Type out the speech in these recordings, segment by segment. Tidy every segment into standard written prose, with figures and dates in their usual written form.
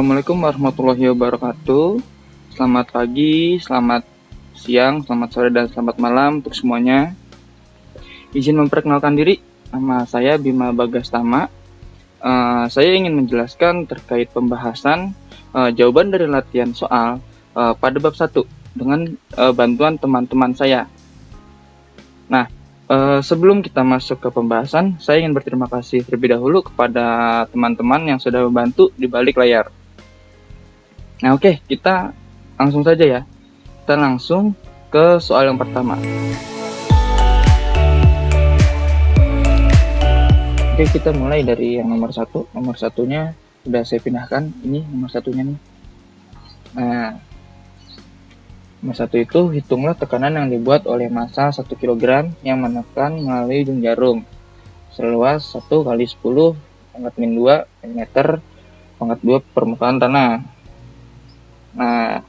Assalamualaikum warahmatullahi wabarakatuh. Selamat pagi, selamat siang, selamat sore, dan selamat malam untuk semuanya. Izin memperkenalkan diri, nama saya Bima Bagastama. Saya ingin menjelaskan terkait pembahasan jawaban dari latihan soal pada bab 1 dengan bantuan teman-teman saya. Nah, sebelum kita masuk ke pembahasan, saya ingin berterima kasih terlebih dahulu kepada teman-teman yang sudah membantu di balik layar. Nah, oke, kita langsung saja ya. Kita langsung ke soal yang pertama. Oke, kita mulai dari yang nomor 1. Nomor satunya sudah saya pindahkan. Ini nomor satunya nih. Nah, nomor 1 itu hitunglah tekanan yang dibuat oleh massa 1 kg yang menekan melalui ujung jarum seluas 1 kali 10 pangkat min 2 meter pangkat 2 permukaan tanah. Nah,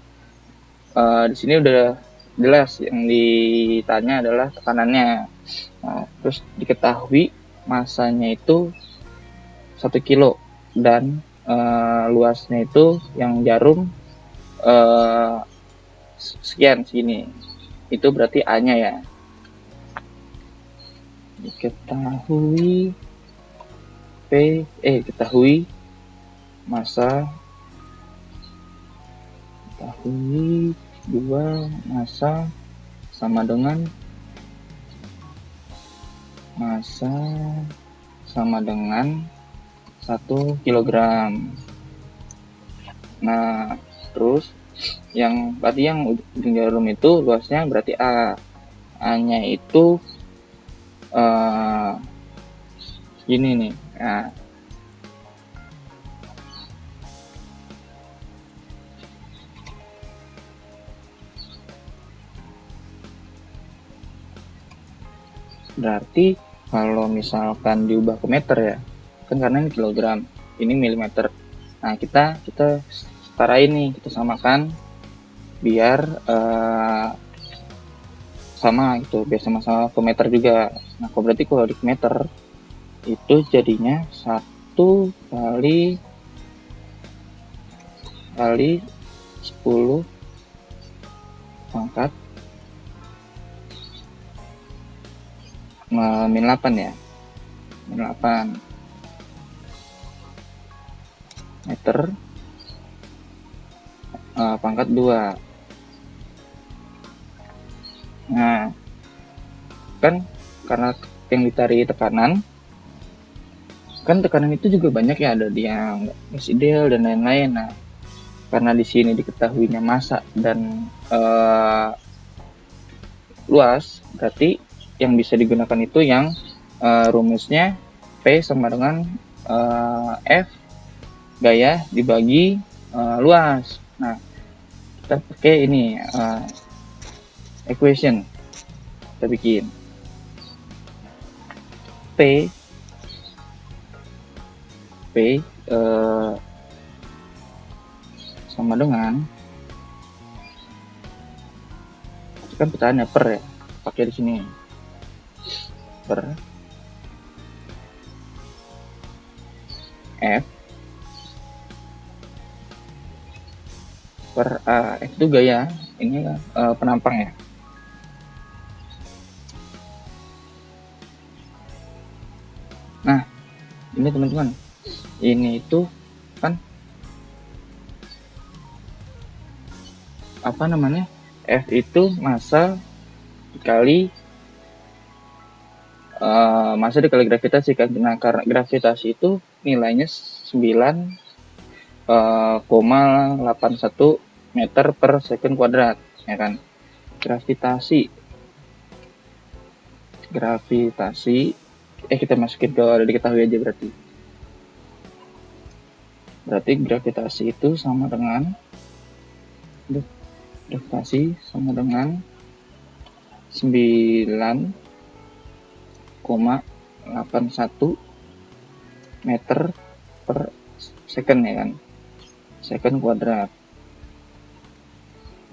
di sini udah jelas yang ditanya adalah tekanannya. Nah, terus diketahui masanya itu 1 kilo dan luasnya itu yang jarum sekian segini. Itu berarti A-nya ya. Ketahui massa, ketahui 2 massa sama dengan massa sama dengan 1 kilogram. Nah, terus yang tadi yang ujung jarum itu luasnya berarti A. A-nya itu gini nih. Nah, berarti kalau misalkan diubah ke meter ya, kan karena ini kilogram, ini milimeter. Nah, kita setarain nih, kita samakan biar sama gitu, biar sama-sama ke meter juga. Nah, berarti kalau di meter itu jadinya 1 kali 10 pangkat min 8 ya, min 8 meter pangkat 2. Nah, kan karena yang ditarik tekanan, kan tekanan itu juga banyak ya, ada yang ideal dan lain-lain. Nah, karena di sini diketahuinya massa dan luas, berarti yang bisa digunakan itu yang rumusnya P sama dengan F gaya dibagi luas. Nah, kita pakai ini equation, kita bikin P sama dengan, kan petaannya per ya, pakai di sini per F per A. F itu gaya, ini penampang ya. Nah, ini teman-teman, ini itu kan apa namanya, F itu massa dikali massa dikali gravitasi kan. Nah, karena gravitasi itu nilainya 9,81 meter per second kuadrat ya kan. Gravitasi kita masukin ke diketahui aja, berarti gravitasi itu sama dengan 9,81 meter per second ya kan, second kuadrat.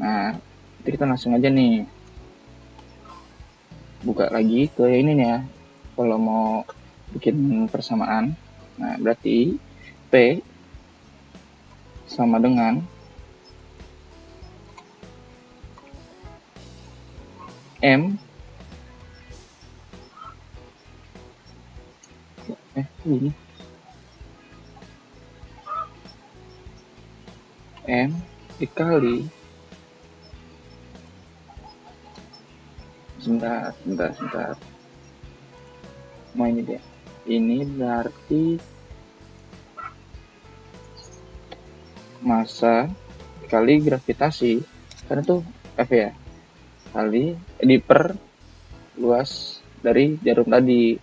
Nah, itu kita langsung aja nih buka lagi ke ini nih ya, kalau mau bikin persamaan. Nah, berarti P sama dengan M ini M dikali sebentar. Nah ini dia. Ini berarti massa kali gravitasi, karena tuh F ya, kali per luas dari jarum tadi.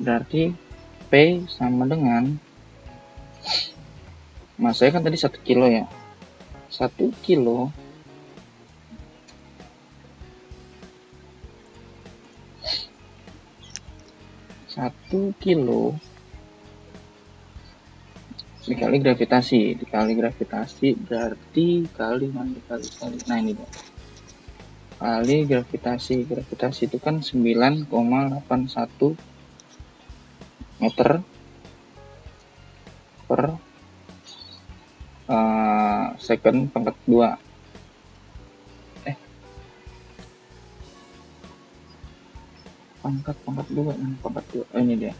Berarti P sama dengan masanya kan tadi 1 kilo ya. 1 kilo dikali gravitasi berarti kali. Nah ini dong. Kali gravitasi itu kan 9,81 meter per second pangkat 2. Pangkat 2. Ini dia.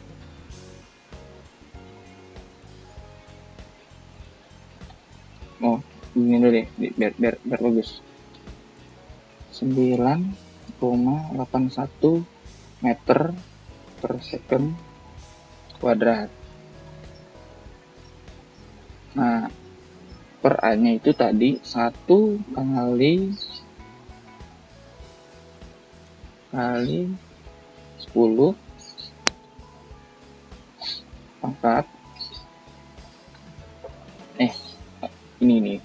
Oh, ini dulu deh, biar bagus. 9,81 meter per second kuadrat. Nah, per A-nya itu tadi 1 kali 10 pangkat ini nih,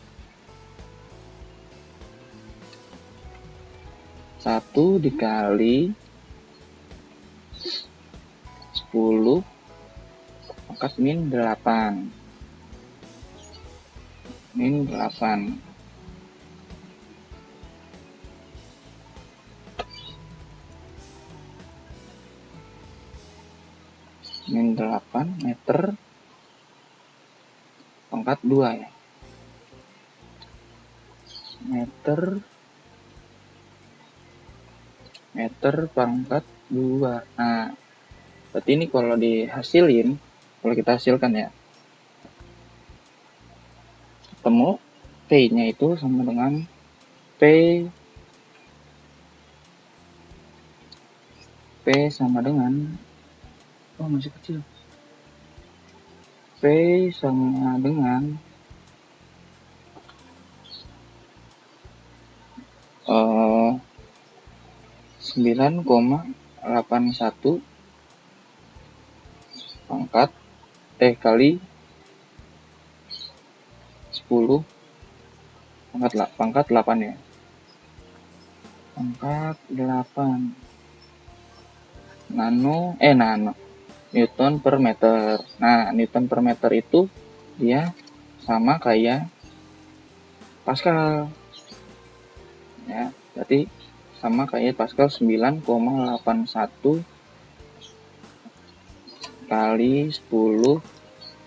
1 dikali 10 pangkat min 8. Min 8 meter pangkat 2 ya. Meter pangkat 2. Nah, berarti ini kalau kita hasilkan ya, ketemu P-nya itu sama dengan P sama dengan masih kecil. P sama dengan 9,81 pangkat kali 10 pangkat 8 ya. Pangkat 8 nano Newton per meter. Nah, Newton per meter itu dia sama kayak Pascal ya, berarti sama kayak Pascal 9,81 kali 10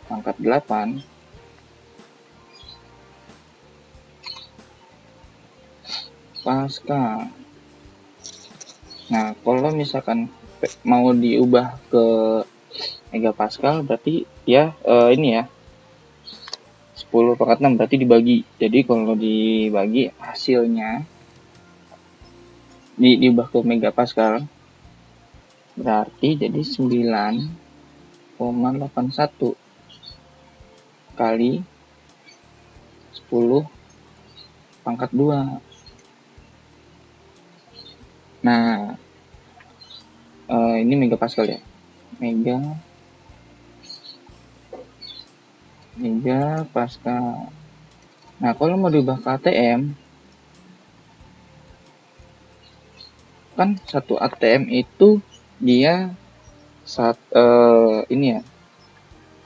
pangkat 8 Pascal. Nah, kalau misalkan mau diubah ke megapascal berarti ya ini ya 10 pangkat 6 berarti dibagi. Jadi kalau dibagi hasilnya diubah ke megapascal berarti jadi 9,81 kali 10 pangkat 2. Nah, ini megapascal ya. Megapascal. Nah, kalau mau diubah ke ATM kan 1 ATM itu dia ini ya,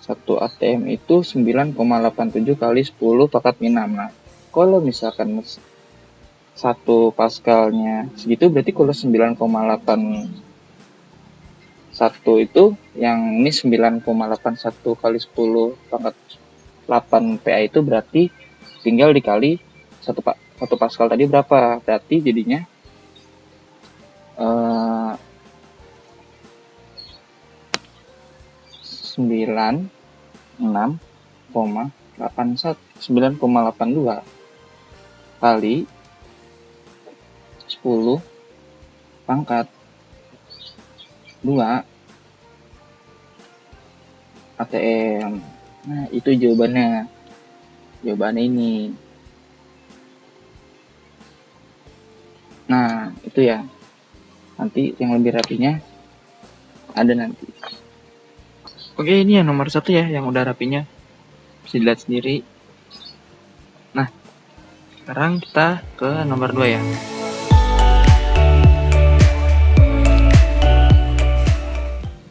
1 ATM itu 9,87 kali 10 pangkat 6. Nah, kalau misalkan 1 pascalnya segitu berarti kalau 9,8 1 itu yang ini 9,81 kali 10 pangkat 8 PA itu berarti tinggal dikali 1 Pascal tadi berapa, berarti jadinya 9,82 kali 10 pangkat 2 ATM. Nah, itu jawabannya. Jawabannya ini. Nah, itu ya. Nanti yang lebih rapinya ada nanti. Oke, ini yang nomor 1 ya, yang udah rapinya. Bisa dilihat sendiri. Nah, sekarang kita ke nomor 2 ya.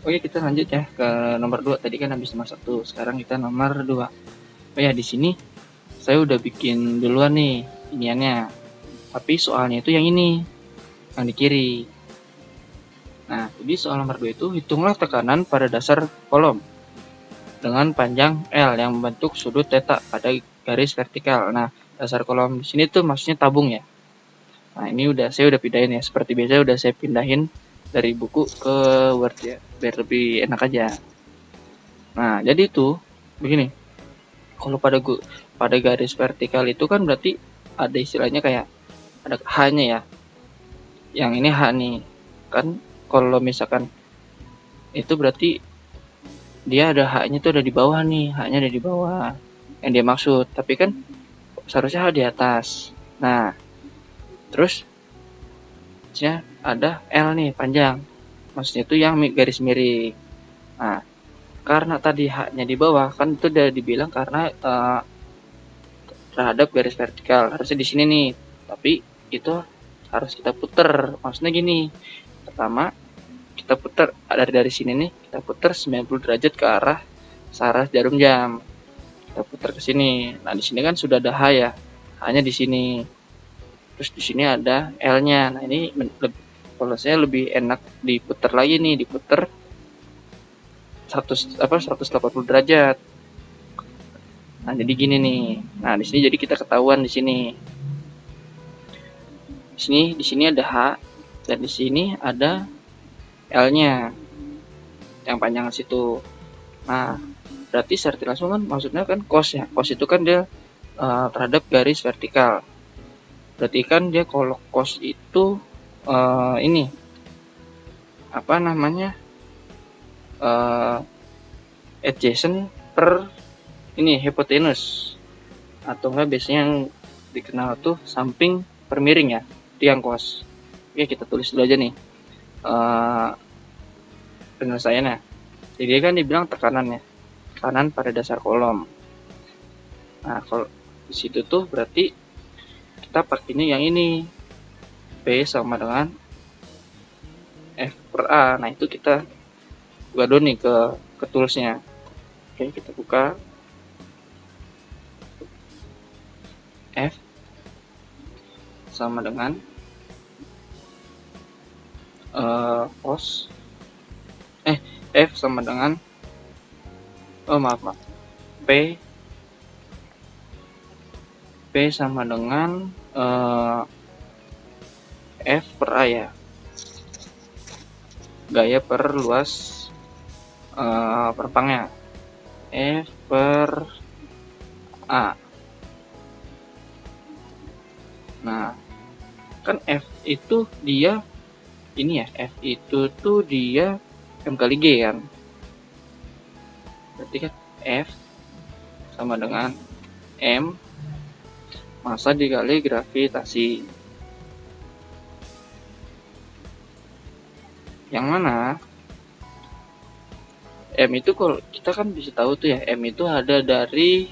Oke, kita lanjut ya ke nomor 2. Tadi kan habis nomor 1. Sekarang kita nomor 2. Oh ya, di sini saya udah bikin duluan nih iniannya. Tapi soalnya itu yang ini, yang di kiri. Nah, jadi soal nomor 2 itu hitunglah tekanan pada dasar kolom dengan panjang L yang membentuk sudut theta pada garis vertikal. Nah, dasar kolom di sini tuh maksudnya tabung ya. Nah, ini saya udah pindahin ya. Seperti biasa udah saya pindahin dari buku ke Word ya, biar lebih enak aja. Nah, jadi itu begini. Kalau pada garis vertikal itu kan berarti ada istilahnya kayak ada H-nya ya. Yang ini H nih. Kan kalau misalkan itu berarti dia ada H-nya tuh ada di bawah nih. H-nya ada di bawah. Yang dia maksud. Tapi kan seharusnya H di atas. Nah, terus ada L nih panjang. Maksudnya itu yang garis miring. Nah, karena tadi H-nya di bawah kan itu udah dibilang karena terhadap garis vertikal. Harusnya di sini nih. Tapi itu harus kita puter. Maksudnya gini. Pertama, kita putar dari sini nih, kita putar 90 derajat ke arah syaras jarum jam. Kita putar ke sini. Nah, di sini kan sudah ada H ya. H-nya di sini. Terus di sini ada L-nya. Nah, ini kalau saya lebih enak diputar lagi nih, diputar 180 derajat. Nah, jadi gini nih. Nah, di sini jadi kita ketahuan di sini. Di sini ada H dan di sini ada L-nya. Yang panjang situ. Nah, berarti secara langsung kan maksudnya kan cos ya. Cos itu kan dia terhadap garis vertikal. Berarti kan dia kalau cos itu ini apa namanya adjacent per ini hypotenuse, atau enggak biasanya yang dikenal tuh samping per miring ya, tiang cos. Oke, kita tulis dulu aja nih penyelesaiannya. Jadi kan dibilang tekanannya tekanan pada dasar kolom. Nah, kalau di situ tuh berarti kita pakainya yang ini, P sama dengan F per A. Nah, itu kita buka dulu nih ke toolsnya. Oke, kita buka F sama dengan cos F sama dengan P sama dengan F per A ya, gaya per luas perpangnya, F per A. Nah, kan F itu dia ini ya, F itu tuh dia M kali G kan. Berarti kan F sama dengan M massa dikali gravitasi. Yang mana M itu kalau kita kan bisa tahu tuh ya, M itu ada dari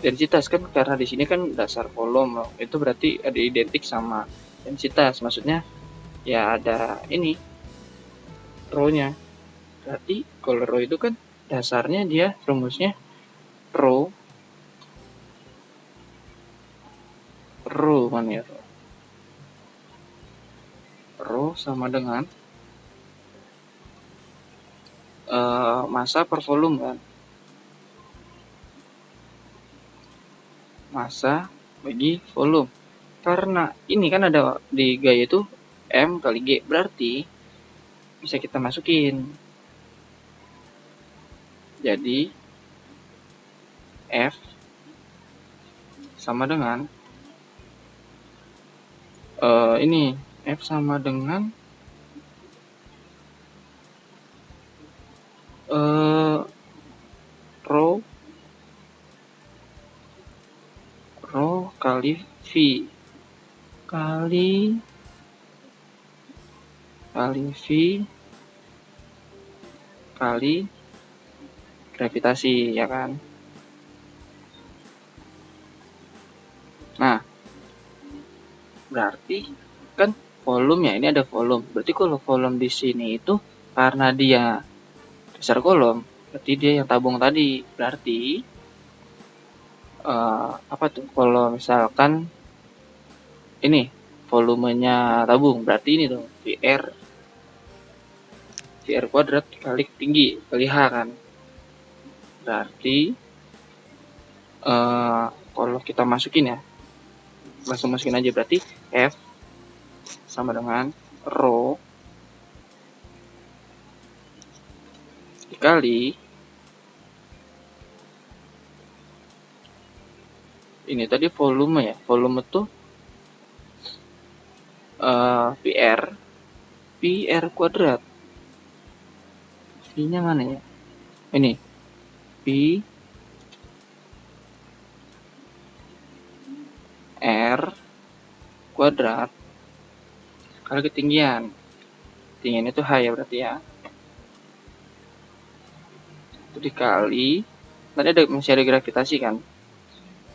densitas kan, karena di sini kan dasar kolom itu berarti ada identik sama densitas. Maksudnya ya ada ini rho-nya. Berarti kalau rho itu kan dasarnya dia rumusnya rho mana ya, rho sama dengan massa per volume kan. Massa bagi volume. Karena ini kan ada di gaya itu M kali G, berarti bisa kita masukin. Jadi F sama dengan ini, F sama dengan rho kali V kali V kali gravitasi, ya kan. Nah, berarti kan volume ya, ini ada volume. Berarti kalau volume di sini itu karena dia dasar kolom, berarti dia yang tabung tadi. Berarti apa tuh? Kalau misalkan ini volumenya tabung, berarti ini dong VR kuadrat kali tinggi kali H kan. Berarti kalau kita masukin ya, langsung masukin aja, berarti F sama dengan rho dikali ini tadi volume ya, volume tuh PR kuadrat. V-nya mana ya? Ini P R kuadrat kali ketinggian. Ketinggian itu H ya berarti ya. Itu dikali, tadi masih ada gravitasi kan?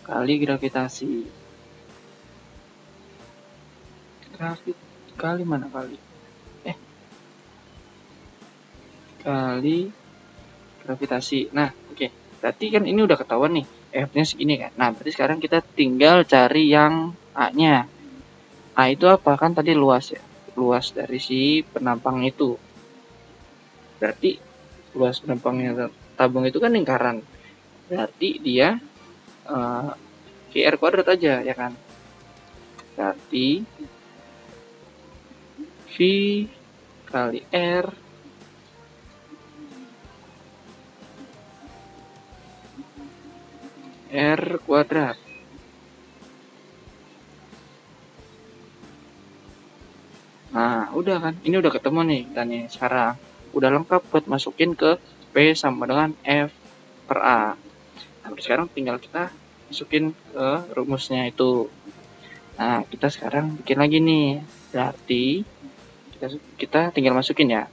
Kali gravitasi. Kali mana kali? Kali gravitasi. Nah, oke. Berarti kan ini udah ketahuan nih, F-nya segini kan. Nah, berarti sekarang kita tinggal cari yang A-nya. A itu apa? Kan tadi luas ya. Luas dari si penampang itu. Berarti luas penampangnya tabung itu kan lingkaran. Berarti dia VR kuadrat aja, ya kan? Berarti V kali R kuadrat. Nah, udah kan? Ini udah ketemu nih dan ini sekarang udah lengkap buat masukin ke P sama dengan F per A. Nah, sekarang tinggal kita masukin ke rumusnya itu. Nah, kita sekarang bikin lagi nih. Berarti kita tinggal masukin ya.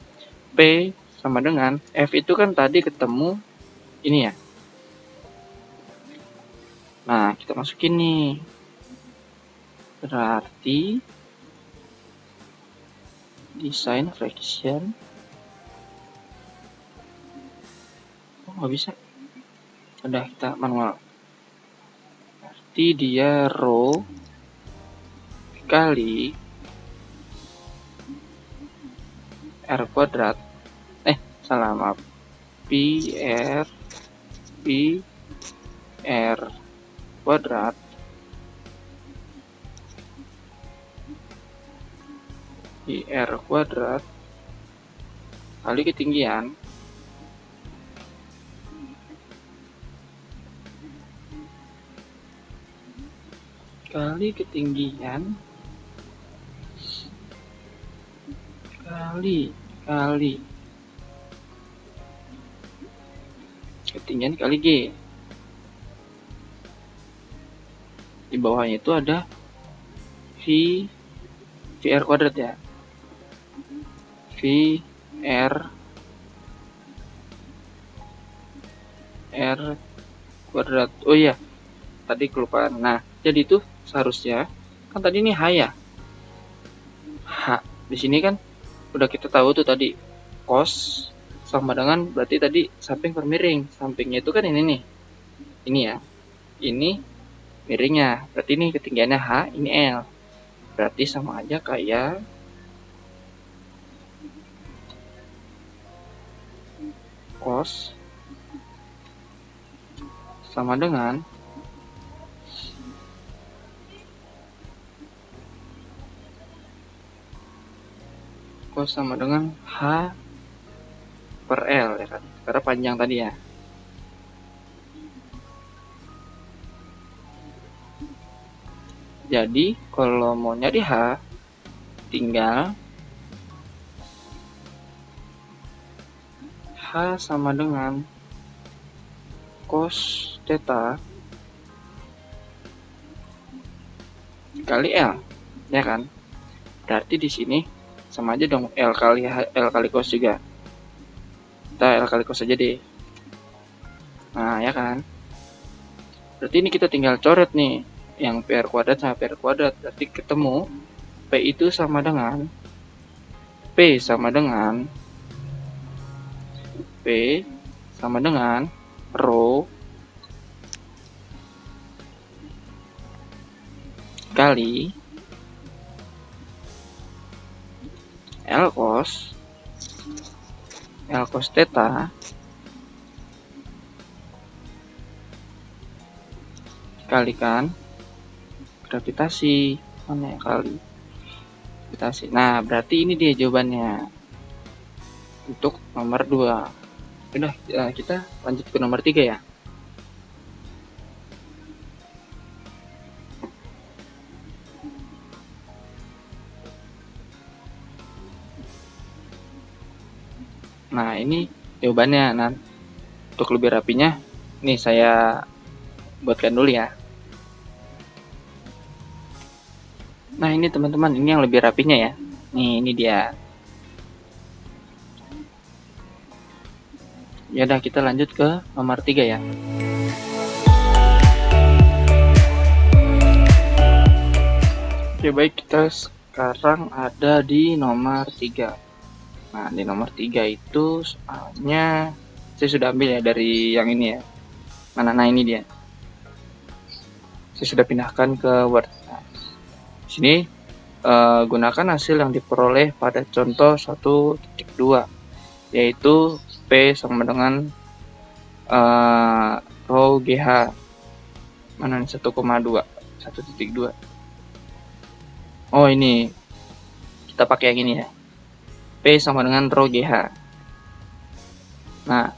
P sama dengan F itu kan tadi ketemu ini ya. Nah, kita masukin nih. Berarti design fraction. Oh, nggak bisa. Udah kita manual. Berarti dia rho kali R kuadrat. Salah, maaf. P R kuadrat R kuadrat kali ketinggian kali ketinggian kali G. Di bawahnya itu ada VR kuadrat ya. VR kuadrat. Oh iya, tadi kelupaan. Nah, jadi itu seharusnya kan tadi ini H ya. H di sini kan udah kita tahu tuh tadi cos sama dengan berarti tadi samping per miring. Sampingnya itu kan ini nih. Ini ya. Ini miringnya. Berarti ini ketinggiannya H, ini L. Berarti sama aja kayak cos sama dengan H per L ya kan, karena panjang tadi ya. Jadi kalau mau nyari H, tinggal H sama dengan cos theta kali L, ya kan? Berarti di sini sama aja dong, L kali cos juga. Kita L kali cos aja deh. Nah, ya kan? Berarti ini kita tinggal coret nih, yang PR kuadrat sama PR kuadrat. Berarti ketemu P itu sama dengan P sama dengan rho kali L cos theta kalikan gravitasi. Mana ya, kali gravitasi. Nah, berarti ini dia jawabannya untuk nomor 2. Udah, kita lanjut ke nomor 3 ya. Nah, ini jawabannya. Nah, untuk lebih rapinya, nih saya buatkan dulu ya. Nah, ini teman-teman, ini yang lebih rapinya ya. Nih, ini dia. Ya udah, kita lanjut ke nomor 3 ya. Oke, baik, kita sekarang ada di nomor 3. Nah, di nomor 3 itu soalnya saya sudah ambil ya dari yang ini ya. Nah, ini dia. Saya sudah pindahkan ke Word. Nah, di sini gunakan hasil yang diperoleh pada contoh 1.2, yaitu P sama dengan rho GH. Mana nih, 1,2. Oh, ini kita pakai yang ini ya. P sama dengan rho GH. Nah,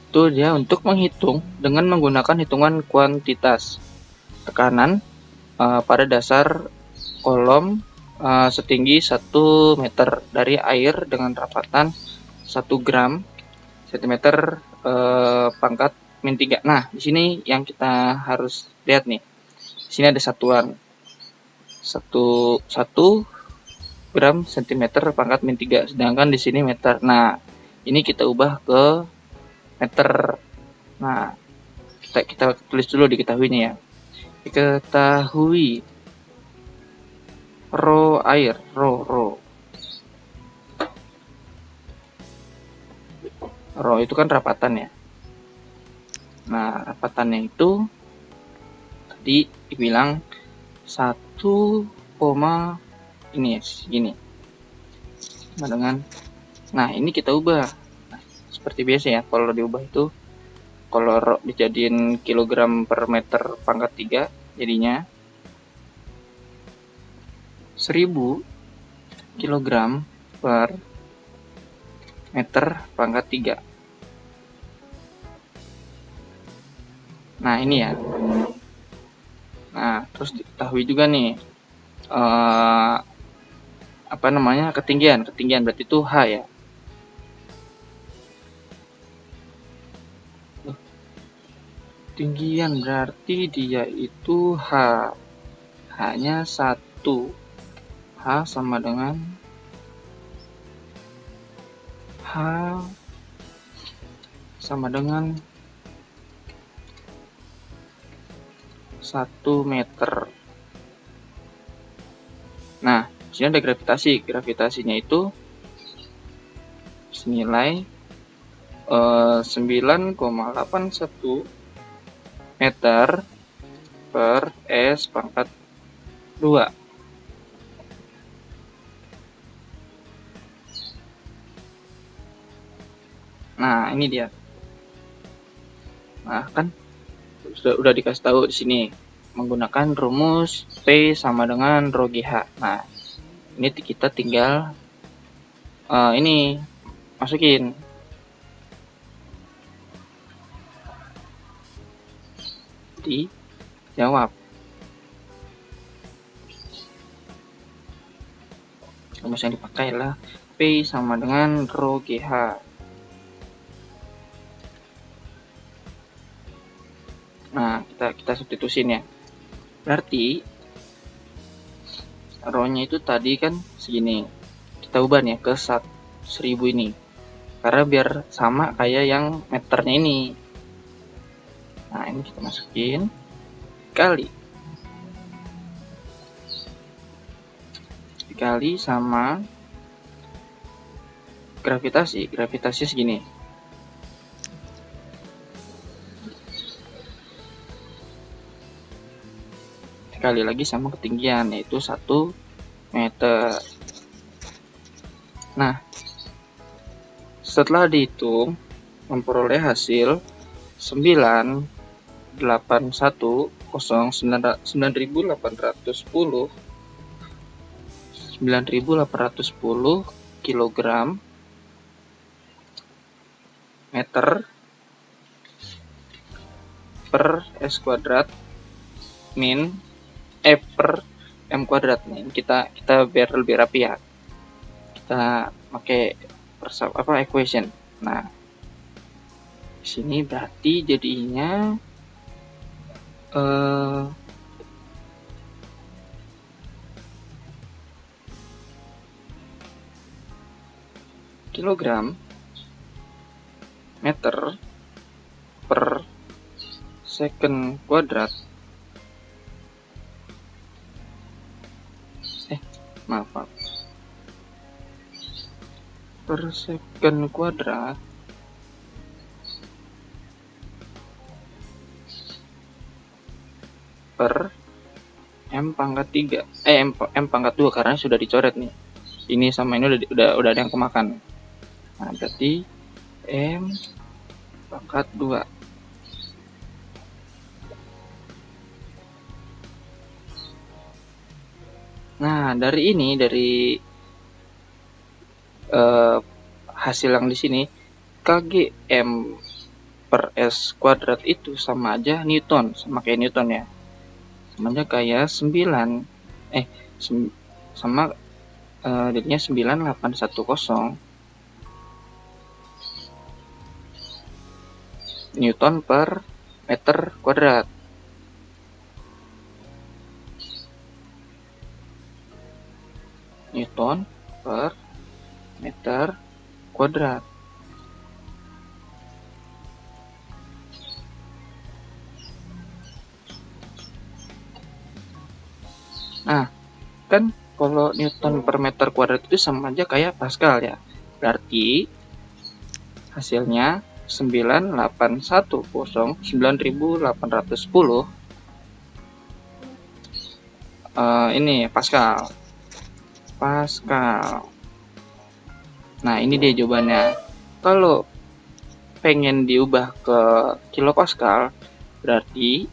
itu dia untuk menghitung dengan menggunakan hitungan kuantitas tekanan pada dasar kolom setinggi 1 meter dari air dengan rapatan 1 gram cm pangkat min 3. Nah, di sini yang kita harus lihat nih. Di sini ada satuan 1 gram cm pangkat min 3, sedangkan di sini meter. Nah, ini kita ubah ke meter. Nah, kita tulis dulu diketahuinya ya. Diketahui rho air, rho itu kan rapatan ya. Nah, rapatannya itu tadi dibilang 1, ini ya, segini. Nah, nah, ini kita ubah. Nah, seperti biasa ya, kalau diubah itu kalau rho dijadiin kilogram per meter pangkat 3, jadinya 1000 kilogram per meter pangkat 3. Nah, ini ya. Nah, terus diketahui juga nih ketinggian berarti itu H ya. Ketinggian berarti dia itu H nya 1. H sama dengan H sama dengan 1 meter. Nah, di sini ada gravitasi. Gravitasinya itu senilai 9,81 meter per S pangkat 2. Nah, ini dia. Nah, kan udah dikasih tahu di sini menggunakan rumus P sama dengan rho GH. Nah, ini kita tinggal ini masukin. Dijawab. Rumus yang dipakai adalah P sama dengan rho GH. Nah, kita substitusin ya. Berarti rho-nya itu tadi kan segini. Kita ubah nih ya ke 1000 ini. Karena biar sama kayak yang meternya ini. Nah, ini kita masukin dikali sama gravitasi segini. Dikali lagi sama ketinggian, yaitu 1 meter. Nah, setelah dihitung memperoleh hasil 9.810 kilogram meter per S kuadrat per M kuadrat nih. Kita biar lebih rapi ya, kita pakai equation. Nah, di sini berarti jadinya kilogram meter per second kuadrat per second kuadrat per M pangkat 3 M pangkat 2 karena sudah dicoret nih. Ini sama ini udah ada yang kemakan. Nah, berarti M pangkat 2. Nah, dari hasil yang di sini kgm per S kuadrat itu sama aja Newton, sama kayak Newton ya. Sama aja kayak 9 sama jadinya 9810 Newton per meter kuadrat. Newton per meter kuadrat. Nah, kan kalau Newton per meter kuadrat itu sama aja kayak Pascal ya. Berarti hasilnya 9810 ini Pascal. Nah, ini dia jawabannya. Kalau pengen diubah ke kilopascal, berarti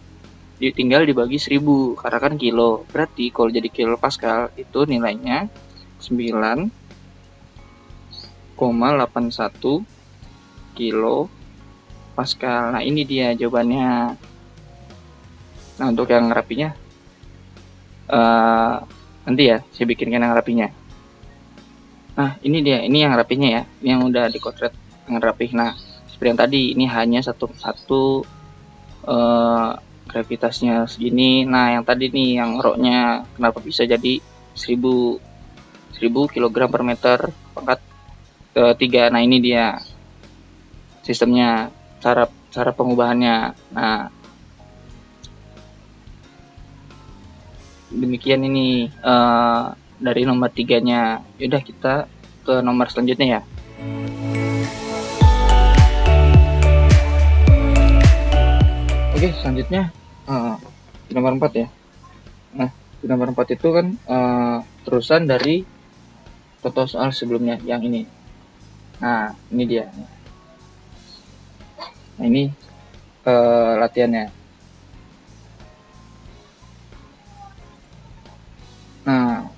tinggal dibagi 1000 karena kan kilo. Berarti kalau jadi kilopascal itu nilainya 9,81 kilo pascal. Nah, ini dia jawabannya. Nah, untuk yang rapinya nanti ya saya bikinkan yang rapinya. Nah, ini dia, ini yang rapinya ya, ini yang udah dikotret dengan rapih. Nah, seperti yang tadi, ini hanya satu gravitasnya segini. Nah, yang tadi nih, yang rho-nya kenapa bisa jadi 1000 kg per meter pangkat 3. Nah, ini dia sistemnya, cara pengubahannya. Nah, demikian ini dari nomor 3-nya. Yaudah, kita ke nomor selanjutnya ya. Oke, selanjutnya di nomor 4 ya. Nah, di nomor 4 itu kan terusan dari contoh soal sebelumnya yang ini. Nah, ini dia. Nah, ini latihannya. Nah,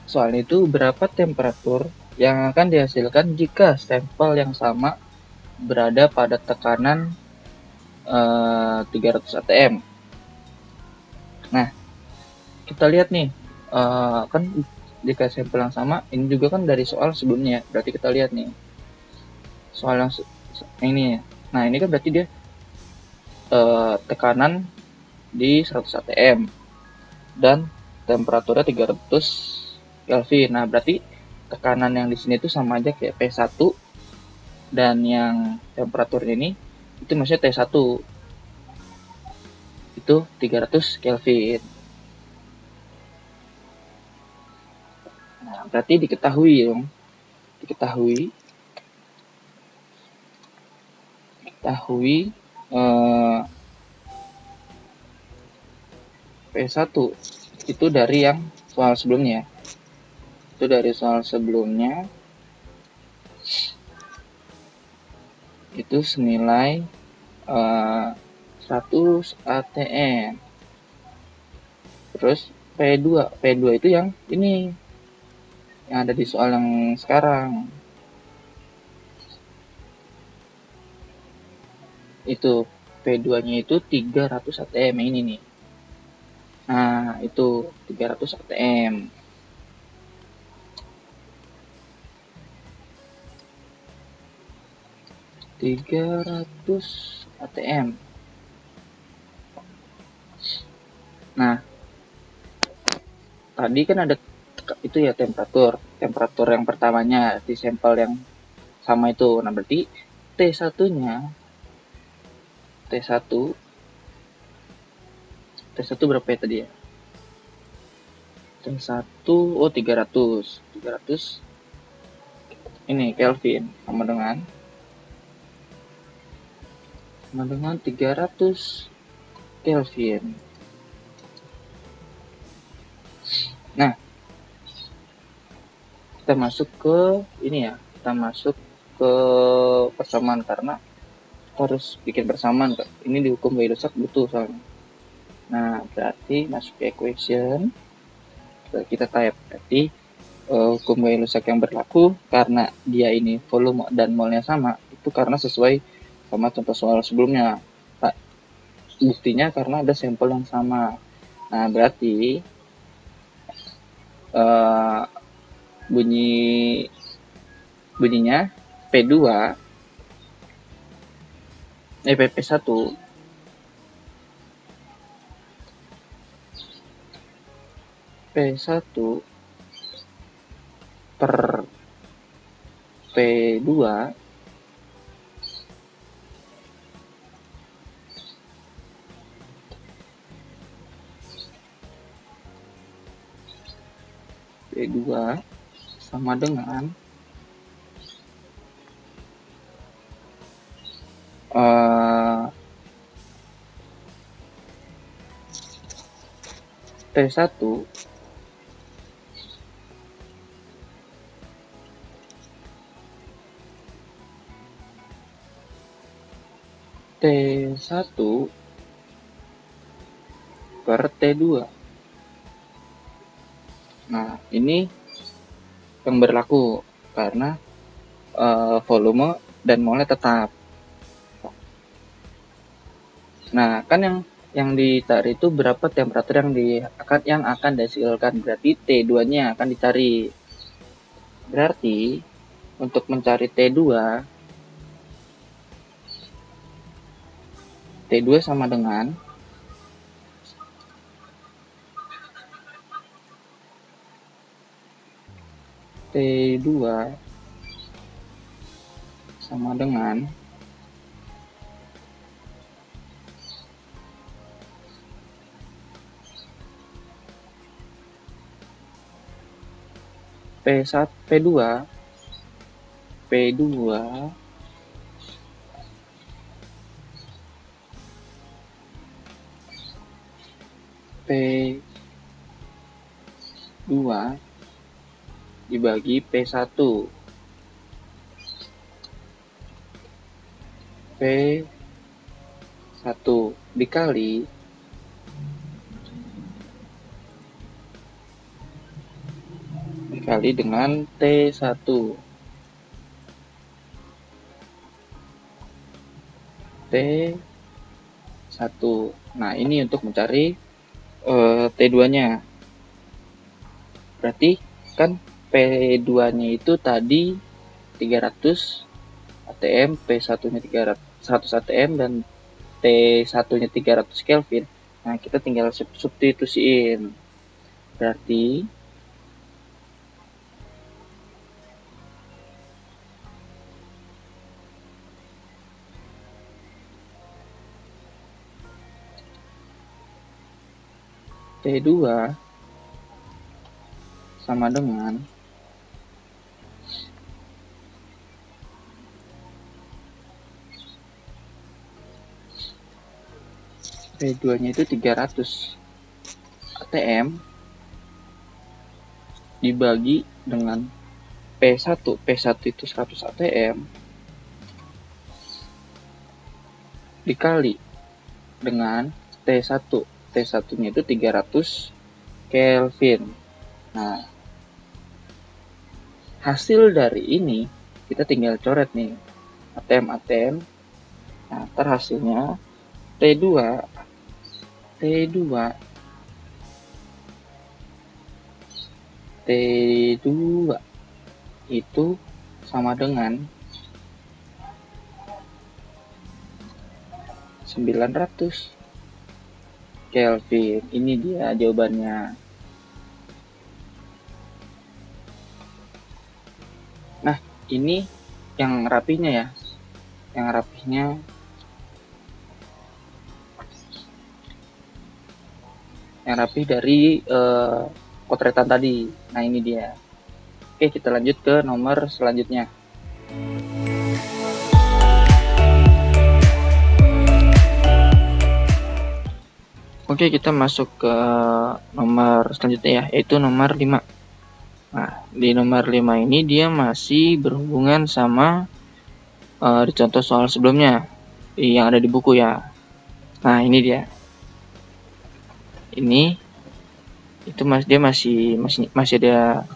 soal itu berapa temperatur yang akan dihasilkan jika sampel yang sama berada pada tekanan 300 atm. Nah, kita lihat nih, kan jika sampel yang sama, ini juga kan dari soal sebelumnya, berarti kita lihat nih soal yang ini. Nah, ini kan berarti dia tekanan di 100 atm dan temperaturnya 300 Kelvin. Nah, berarti tekanan yang di sini itu sama aja kayak P1, dan yang temperatur ini itu maksudnya T1 itu 300 Kelvin. Nah, berarti diketahui P1 itu dari yang soal sebelumnya. Itu senilai 100 atm. Terus P2 itu yang ini yang ada di soal yang sekarang. Itu P2-nya itu 300 atm ini nih. Nah, itu 300 atm. ATM. Nah, tadi kan ada itu ya temperatur yang pertamanya di sampel yang sama itu. Nah, berarti T1 berapa ya tadi ya? T1 300 ini Kelvin sama dengan 300 Kelvin. Nah, kita masuk ke persamaan karena harus bikin persamaan. Ini di hukum Weierstrass butuh soalnya. Nah, berarti masuk ke equation, kita type. Berarti hukum Weierstrass yang berlaku karena dia ini volume dan molnya sama, itu karena sesuai sama contoh soal sebelumnya. Nah, buktinya karena ada sampel yang sama. Nah, berarti bunyinya P1 per P2 sama dengan T1 per T2. Nah, ini yang berlaku karena volume dan molnya tetap. Nah, kan yang dicari itu berapa temperatur yang akan dihasilkan. Berarti T2-nya akan dicari. Berarti untuk mencari T2 sama dengan P1 P2 dibagi P1 P 1 dikali dengan T1. T1. Nah, ini untuk mencari T2-nya. Berarti kan P2-nya itu tadi 300 ATM, P1-nya 100 ATM, dan T1-nya 300 Kelvin. Nah, kita tinggal substitusiin. Berarti T2 sama dengan P2-nya itu 300 ATM dibagi dengan P1. P1 itu 100 ATM dikali dengan T1. T1-nya itu 300 Kelvin. Nah, hasil dari ini kita tinggal coret nih ATM. Nah, terhasilnya T2 itu sama dengan 900 Kelvin. Ini dia jawabannya. Nah, ini yang rapihnya ya. Yang rapih dari potretan tadi. Nah, ini dia. Oke, kita lanjut ke nomor selanjutnya. Oke, kita masuk ke nomor selanjutnya ya, yaitu nomor 5. Nah, di nomor 5 ini dia masih berhubungan sama di contoh soal sebelumnya yang ada di buku ya. Nah, ini dia. Ini itu dia masih ada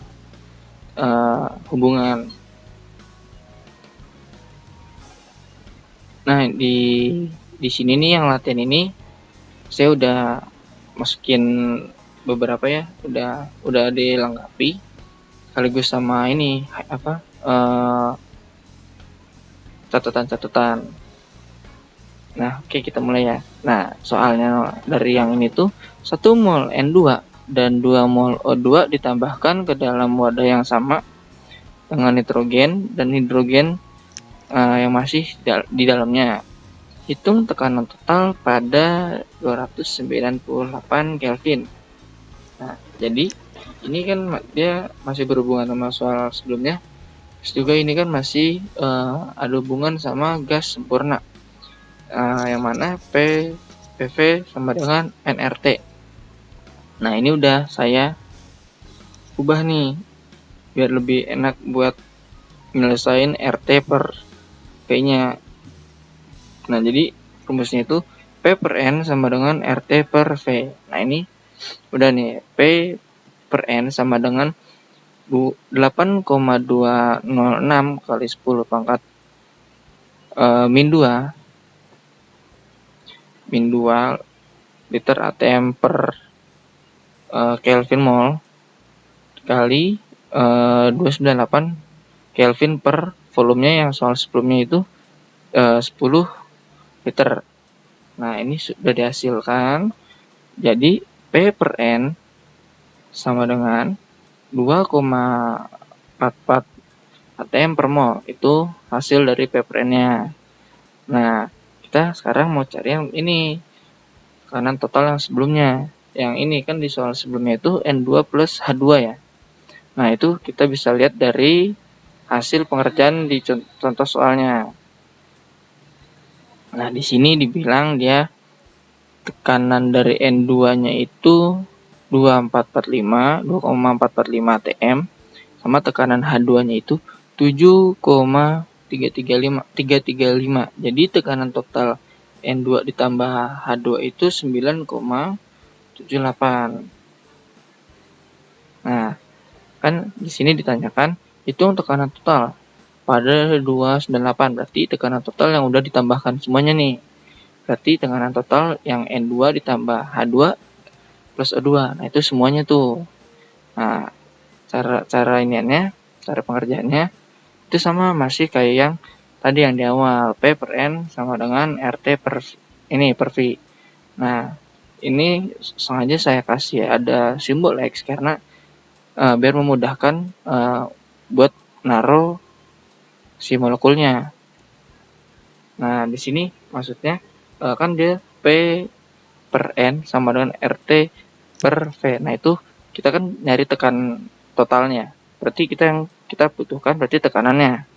hubungan. Nah, di sini nih yang latihan ini saya udah masukin beberapa ya, udah dilengkapi sekaligus sama ini catatan. Nah, oke, kita mulai ya. Nah, soalnya dari yang ini tuh 1 mol N2 dan 2 mol O2 ditambahkan ke dalam wadah yang sama dengan nitrogen dan hidrogen yang masih di dalamnya. Hitung tekanan total pada 298 Kelvin. Nah, jadi ini kan dia masih berhubungan sama soal sebelumnya. Terus juga ini kan masih ada hubungan sama gas sempurna. Yang mana PV sama dengan nRT. Nah, ini udah saya ubah nih biar lebih enak buat nyelesain RT per V-nya. Nah, jadi rumusnya itu P per N sama dengan RT per V. Nah, ini udah nih, P per N sama dengan 8,206 kali 10 pangkat min 2 liter ATM per Kelvin mol kali 298 Kelvin per volumenya yang soal sebelumnya itu 10 liter. Nah, ini sudah dihasilkan. Jadi P per N sama dengan 2,44 ATM per mol. Itu hasil dari P per N-nya. Nah, kita sekarang mau cari yang ini, tekanan total yang sebelumnya. Yang ini kan di soal sebelumnya itu N2 plus H2 ya. Nah, itu kita bisa lihat dari hasil pengerjaan di contoh soalnya. Nah, di sini dibilang dia tekanan dari N2-nya itu 2,445 ATM sama tekanan H2-nya itu 7,335. Jadi tekanan total N2 ditambah H2 itu 9,78. Nah, kan di sini ditanyakan hitung tekanan total pada 298, berarti tekanan total yang udah ditambahkan semuanya nih. Berarti tekanan total yang N2 ditambah H2 plus O2. Nah, itu semuanya tuh. Nah, cara pengerjaannya itu sama, masih kayak yang tadi yang di awal, P per N sama dengan RT per V. Nah, ini sengaja saya kasih ada simbol X karena biar memudahkan buat naruh si molekulnya. Nah, di sini maksudnya kan dia P per N sama dengan RT per V. Nah, itu kita kan nyari tekan totalnya. Berarti yang kita butuhkan berarti tekanannya.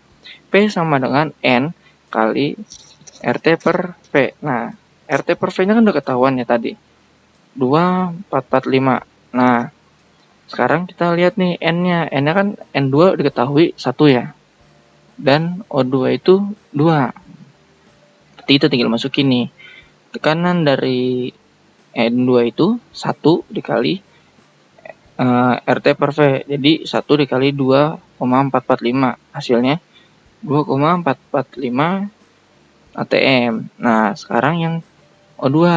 P sama dengan N kali RT per V. Nah, RT per V-nya kan udah ketahuan ya tadi. 2445. Nah, sekarang kita lihat nih N-nya. N-nya kan N2 diketahui 1 ya. Dan O2 itu 2. Berarti kita tinggal masukin nih. Tekanan dari N2 itu 1 dikali RT per V. Jadi 1 dikali 2,445. Hasilnya 2,445 ATM. Nah, sekarang yang O2.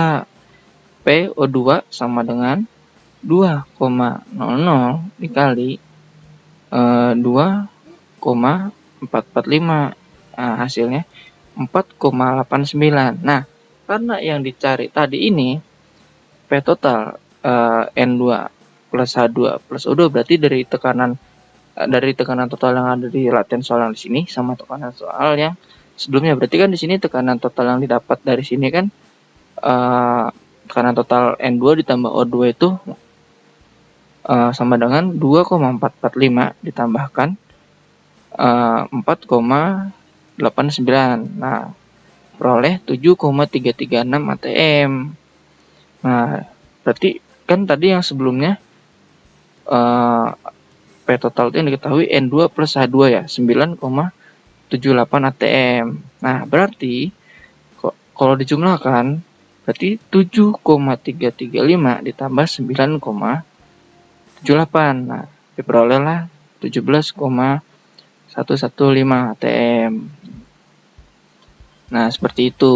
P O2 sama dengan 2,00 dikali 2,445. Nah, hasilnya 4,89. Nah, karena yang dicari tadi ini P total N2 plus H2 plus O2, berarti dari tekanan total yang ada di latihan soal yang di sini sama tekanan soal yang sebelumnya. Berarti kan di sini tekanan total yang didapat dari sini kan tekanan total N2 ditambah O2 itu sama dengan 2,445 ditambahkan 4,89. Nah, peroleh 7,336 ATM. Nah, berarti kan tadi yang sebelumnya P total itu yang diketahui N2 plus H2 ya, 9,78 ATM. Nah, berarti kalau dijumlahkan berarti 7,335 ditambah 9,78. Nah, diperolehlah 17,115 ATM. Nah, seperti itu.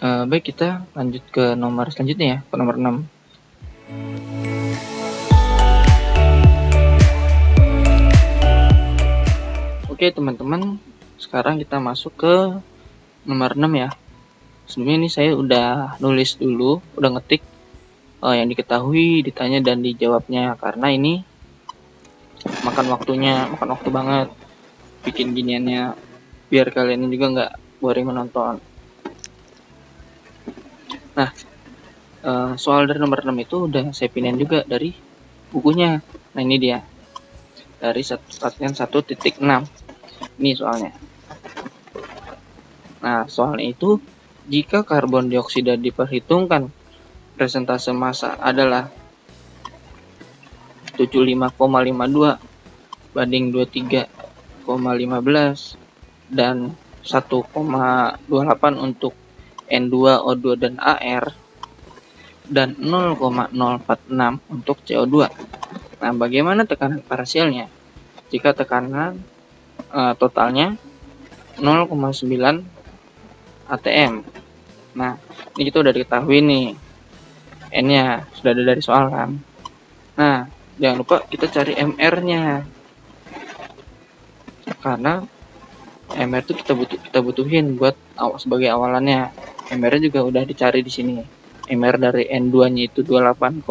Baik, kita lanjut ke nomor selanjutnya ya, ke nomor 6. Oke teman-teman, sekarang kita masuk ke nomor 6 ya. Sebelumnya ini saya udah nulis dulu, udah ngetik yang diketahui, ditanya dan dijawabnya, karena ini makan waktu banget bikin giniannya, biar kalian juga nggak boring menonton. Nah, soal dari nomor 6 itu udah saya pindahin juga dari bukunya. Nah, ini dia. Dari latihan 1.6. Ini soalnya. Nah, soalnya itu jika karbon dioksida diperhitungkan presentase massa adalah 75,52 banding 23,15 dan 1,28 untuk N2, O2 dan AR dan 0,046 untuk CO2. Nah, bagaimana tekanan parsialnya? Jika tekanan totalnya 0,9 ATM. Nah, ini kita udah diketahui nih. N-nya sudah ada dari soal kan. Nah, jangan lupa kita cari MR-nya. Karena MR itu kita butuhin buat sebagai awalannya. MR-nya juga udah dicari di sini. MR dari N2-nya itu 28,02,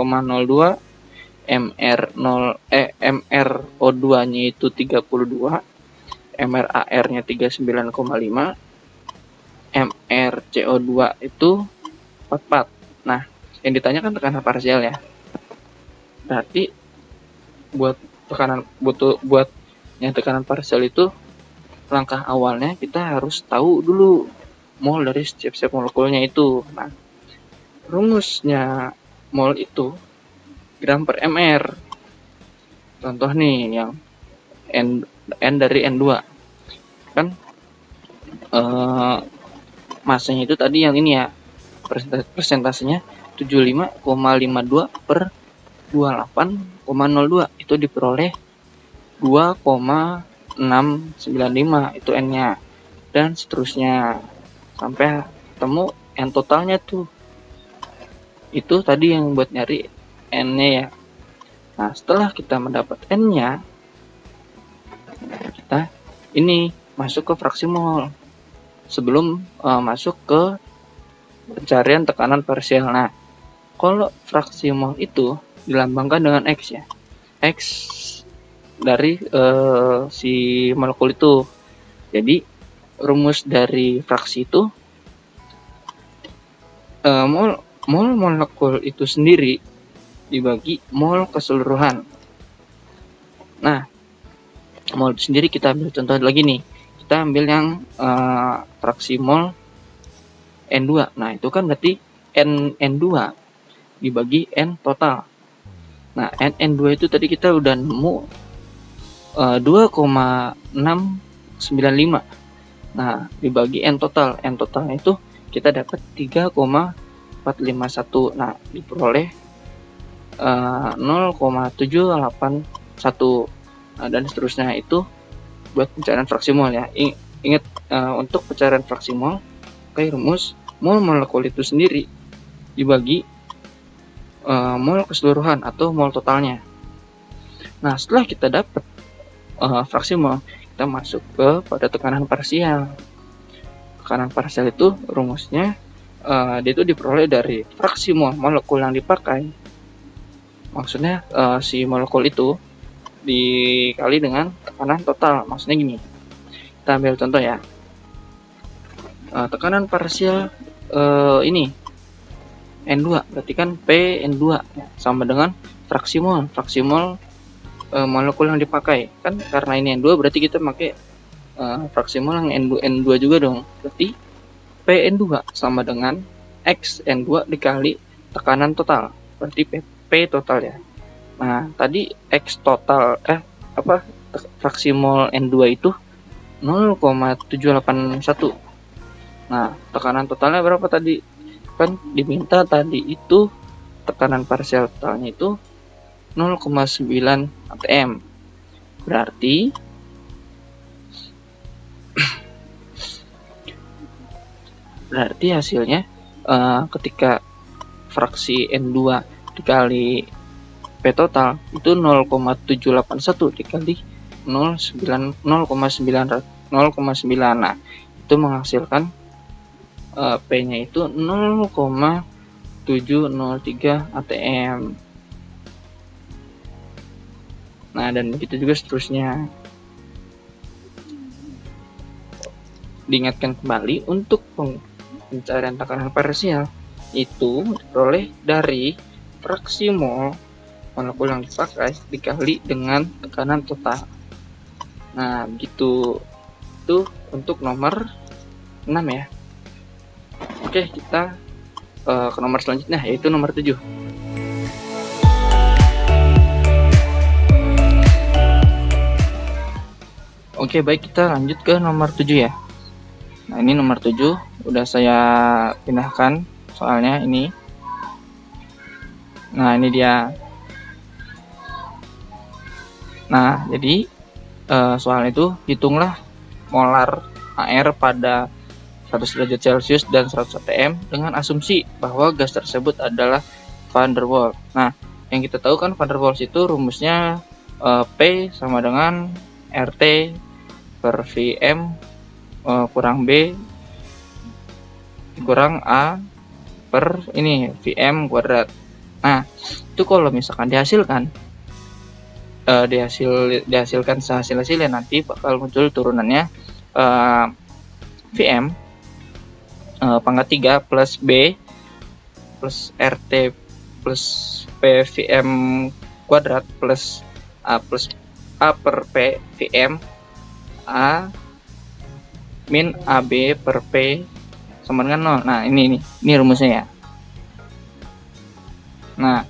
MR O2-nya itu 32, MR AR-nya 39,5, MR CO2 itu 44. Nah, yang ditanyakan tekanan parsial ya. Berarti buat tekanan parsial itu langkah awalnya kita harus tahu dulu mol dari setiap molekulnya itu. Nah, rumusnya mol itu gram per mr. Contoh nih yang N dari N2 kan masanya itu tadi yang ini ya, persentasenya 75,52 per 28,02 itu diperoleh 2,695 itu N-nya, dan seterusnya sampai ketemu N totalnya tuh. Itu tadi yang buat nyari N-nya ya. Nah, setelah kita mendapat N-nya, kita ini masuk ke fraksi mol sebelum masuk ke pencarian tekanan parsial. Nah, kalau fraksi mol itu dilambangkan dengan X ya. X dari si molekul itu. Jadi rumus dari fraksi itu mol molekul itu sendiri dibagi mol keseluruhan. Nah, mol itu sendiri kita ambil contoh lagi nih. Kita ambil yang fraksi mol N2. Nah, itu kan berarti N2 dibagi N total. Nah, N2 itu tadi kita udah nemu 2,695. Nah, dibagi N total. N totalnya itu kita dapat 3,451. Nah, diperoleh 0,781. Nah, dan seterusnya itu buat pencarian fraksi mol ya. Ingat untuk pencarian fraksi mol, pakai rumus mol molekul itu sendiri dibagi mol keseluruhan atau mol totalnya. Nah, setelah kita dapat fraksi mol, kita masuk ke pada tekanan parsial. Tekanan parsial itu rumusnya dia itu diperoleh dari fraksi mol molekul yang dipakai. Maksudnya si molekul itu dikali dengan tekanan total. Maksudnya gini, kita ambil contoh ya. Tekanan parsial ini N2, berarti kan P N2 ya, sama dengan fraksi mol. Fraksi mol molekul yang dipakai. Kan karena ini N2 berarti kita pakai fraksi mol yang N2 juga dong. Berarti P N2 sama dengan X N2 dikali tekanan total. Berarti P total ya. Nah, tadi X total fraksi mol N2 itu 0,781. Nah, tekanan totalnya berapa tadi? Kan diminta tadi itu tekanan parsial totalnya itu 0,9 atm. Berarti hasilnya ketika fraksi N2 dikali P total itu 0,781 dikali 0,9. Nah, itu menghasilkan P-nya itu 0,703 atm. Nah, dan begitu juga seterusnya. Diingatkan kembali, untuk pencarian tekanan parsial itu diperoleh dari fraksi mol molekul yang dipakai dikali dengan tekanan total. Nah, begitu. Itu untuk nomor 6 ya. Oke, kita ke nomor selanjutnya, yaitu nomor 7. Oke, baik, kita lanjut ke nomor 7 ya. Nah, ini nomor 7 udah saya pindahkan soalnya ini. Nah, ini dia. Nah, jadi soal itu hitunglah molar AR pada 100 derajat Celcius dan 100 atm dengan asumsi bahwa gas tersebut adalah van der Waals. Nah, yang kita tahu kan van der Waals itu rumusnya P sama dengan RT per Vm kurang B kurang A per ini Vm kuadrat. Nah, itu kalau misalkan dihasilkan dihasilkan hasilnya nanti bakal muncul turunannya Vm pangkat 3 plus B plus RT plus PVM kuadrat plus A per P Vm A min AB per P sama dengan 0. Nah, ini rumusnya ya. Nah,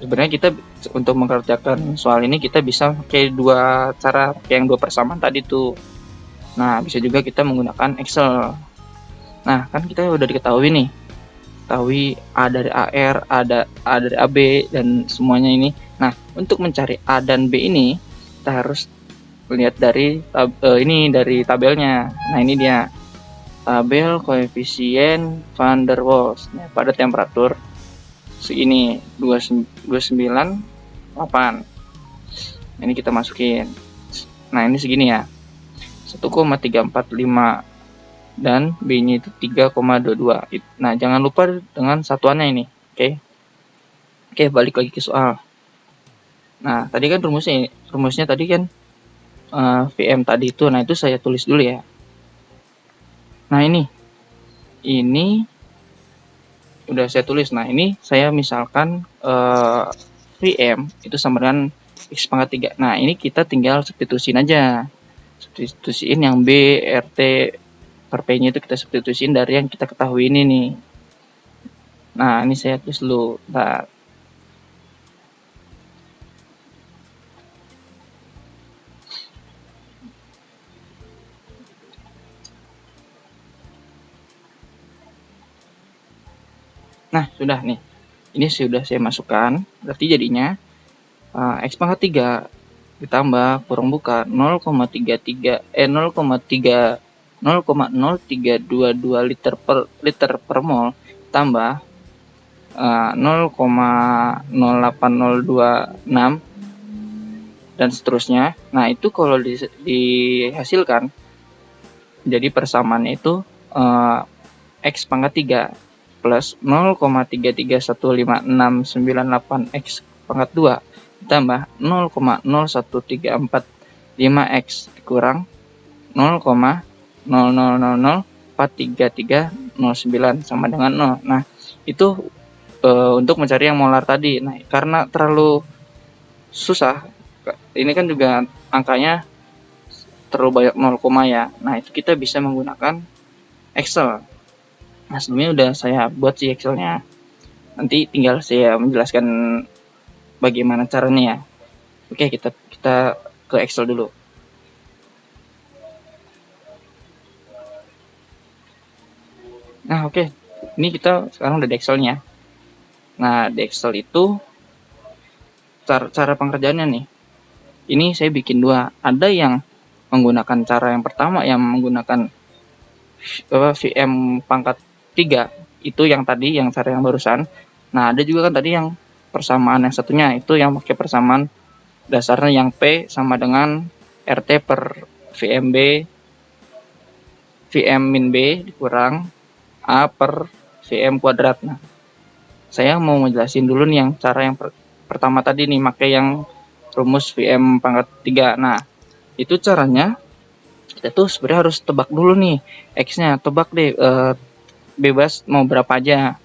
sebenarnya kita untuk mengerjakan soal ini kita bisa pakai dua cara, pakai yang dua persamaan tadi tuh. Nah, bisa juga kita menggunakan Excel. Nah, kan kita udah diketahui nih, ketahui A dari AR, A dari AB, dan semuanya ini. Nah, untuk mencari A dan B ini, kita harus lihat dari ini dari tabelnya. Nah, ini dia tabel koefisien van der Waals. Nah, pada temperatur segini 298. Ini kita masukin. Nah, ini segini ya, 1,345, dan B-nya itu 3,22. Nah, jangan lupa dengan satuannya ini. Oke, balik lagi ke soal. Nah, tadi kan rumusnya tadi kan VM tadi itu. Nah, itu saya tulis dulu ya. Nah, ini udah saya tulis. Nah, ini saya misalkan VM itu sama dengan X pangkat 3. Nah, ini kita tinggal substitusiin aja. Substitusiin yang B, RT, per P-nya itu kita substitusiin dari yang kita ketahui ini nih. Nah, ini saya tulis dulu. Nah, sudah nih. Ini sudah saya masukkan. Berarti jadinya X pangkat 3 ditambah kurang buka 0,322 liter per mol tambah 0,08026 dan seterusnya. Nah, itu kalau dihasilkan jadi persamaannya itu X pangkat 3 plus 0,3315698 X pangkat 2 ditambah 0,01345X dikurang 0,00043309 sama dengan 0. Nah, itu untuk mencari yang molar tadi. Nah, karena terlalu susah, ini kan juga angkanya terlalu banyak 0, ya. Nah, itu kita bisa menggunakan Excel. Nah, sebelumnya udah saya buat sih Excelnya. Nanti tinggal saya menjelaskan bagaimana caranya ya. Oke, kita ke Excel dulu. Nah, oke. Ini kita sekarang udah di Excelnya. Nah, di Excel itu cara pengerjaannya nih. Ini saya bikin dua. Ada yang menggunakan cara yang pertama, yang menggunakan VM pangkat 3, itu yang tadi, yang cara yang barusan. Nah, ada juga kan tadi yang persamaan yang satunya, itu yang pakai persamaan dasarnya yang P sama dengan RT per VM min B dikurang A per VM kuadrat. Nah, saya mau ngejelasin dulu nih yang cara yang pertama tadi nih, pakai yang rumus VM pangkat 3. Nah, itu caranya kita tuh sebenarnya harus tebak dulu nih X-nya. Tebak deh, bebas mau berapa aja.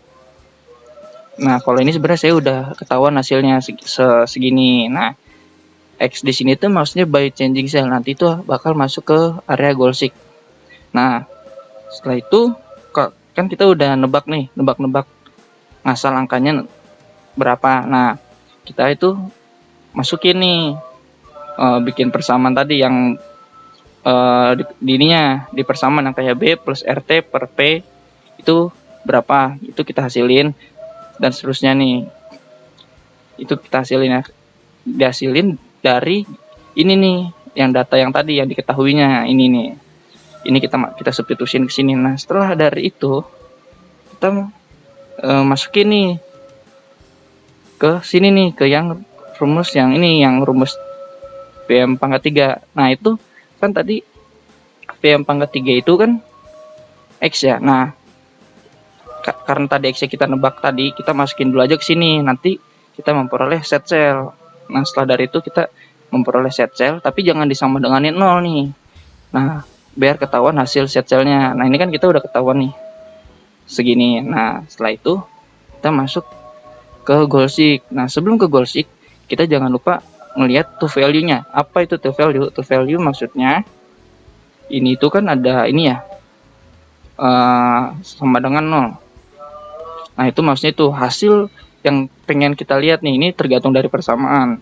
Nah, kalau ini sebenarnya saya udah ketahuan hasilnya segini. Nah, X di sini tuh maksudnya by changing cell. Nanti itu bakal masuk ke area goal seek. Nah, setelah itu kan kita udah nebak ngasal angkanya berapa. Nah, kita itu masukin nih, bikin persamaan tadi yang di persamaan yang kayak B plus RT per P itu berapa, itu kita hasilin, dan seterusnya nih itu kita hasilin ya, dihasilin dari ini nih, yang data yang tadi yang diketahuinya ini nih, ini kita substitusin ke sini. Nah, setelah dari itu kita masukin nih ke sini nih, ke yang rumus yang ini, yang rumus VM pangkat 3. Nah, itu kan tadi VM pangkat 3 itu kan X ya. Nah, karena tadi X kita nebak tadi, kita masukin dulu aja ke sini. Nanti kita memperoleh set cell. Nah, setelah dari itu kita memperoleh set cell, tapi jangan disama denganin 0 nih. Nah, biar ketahuan hasil set cellnya. Nah, ini kan kita udah ketahuan nih segini. Nah, setelah itu kita masuk ke goal seek. Nah, sebelum ke goal seek, kita jangan lupa ngelihat to value-nya. Apa itu to value? To value maksudnya ini itu kan ada ini ya, sama dengan 0. Nah, itu maksudnya itu hasil yang pengen kita lihat nih. Ini tergantung dari persamaan.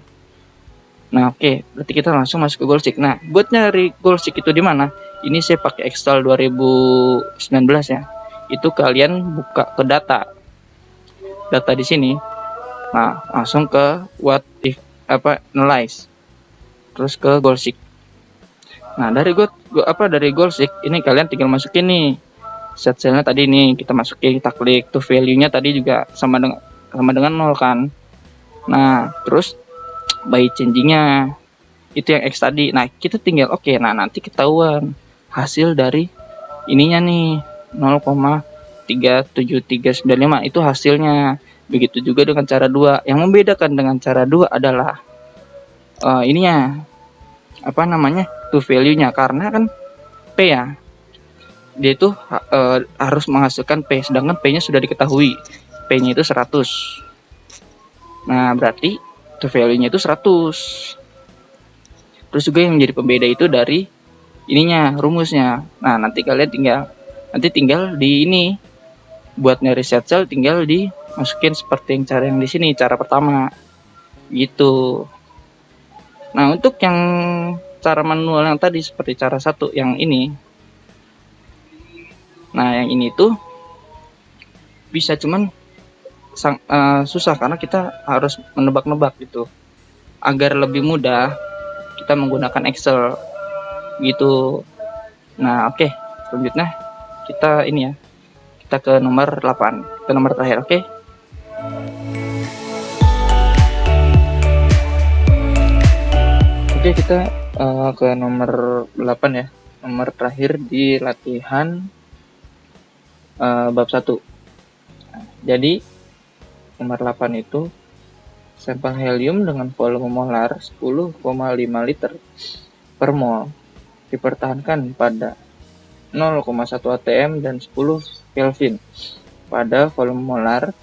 Nah, oke, berarti kita langsung masuk ke goal seek. Nah, buat nyari goal seek itu di mana? ini saya pakai Excel 2019 ya. Itu kalian buka ke data di sini. Nah, langsung ke what if analyze. Terus ke goal seek. Nah, dari goal seek ini kalian tinggal masukin nih set cellnya tadi nih, kita masukin, kita klik tuh, value-nya tadi juga sama dengan 0 kan. Nah, terus by changing-nya itu yang X tadi. Nah, kita tinggal oke. Nah, nanti ketahuan hasil dari ininya nih 0,37395 itu hasilnya. Begitu juga dengan cara 2. Yang membedakan dengan cara 2 adalah ininya to value-nya, karena kan P ya. Dia itu harus menghasilkan P, sedangkan P-nya sudah diketahui. P-nya itu 100. Nah, berarti to value-nya itu 100. Terus juga yang menjadi pembeda itu dari ininya, rumusnya. Nah, nanti kalian tinggal di ini buat nyari set cell, tinggal dimasukin seperti cara yang di sini, cara pertama gitu. Nah, untuk yang cara manual yang tadi seperti cara 1 yang ini, nah yang ini tuh bisa cuman susah karena kita harus menebak-nebak gitu. Agar lebih mudah kita menggunakan Excel gitu. Nah, oke. Selanjutnya kita ini ya, kita ke nomor 8, ke nomor terakhir. Oke. Oke, kita ke nomor 8 ya, nomor terakhir di latihan bab 1. Jadi nomor 8 itu sampel helium dengan volume molar 10,5 liter per mol dipertahankan pada 0,1 atm dan 10 Kelvin pada volume molar.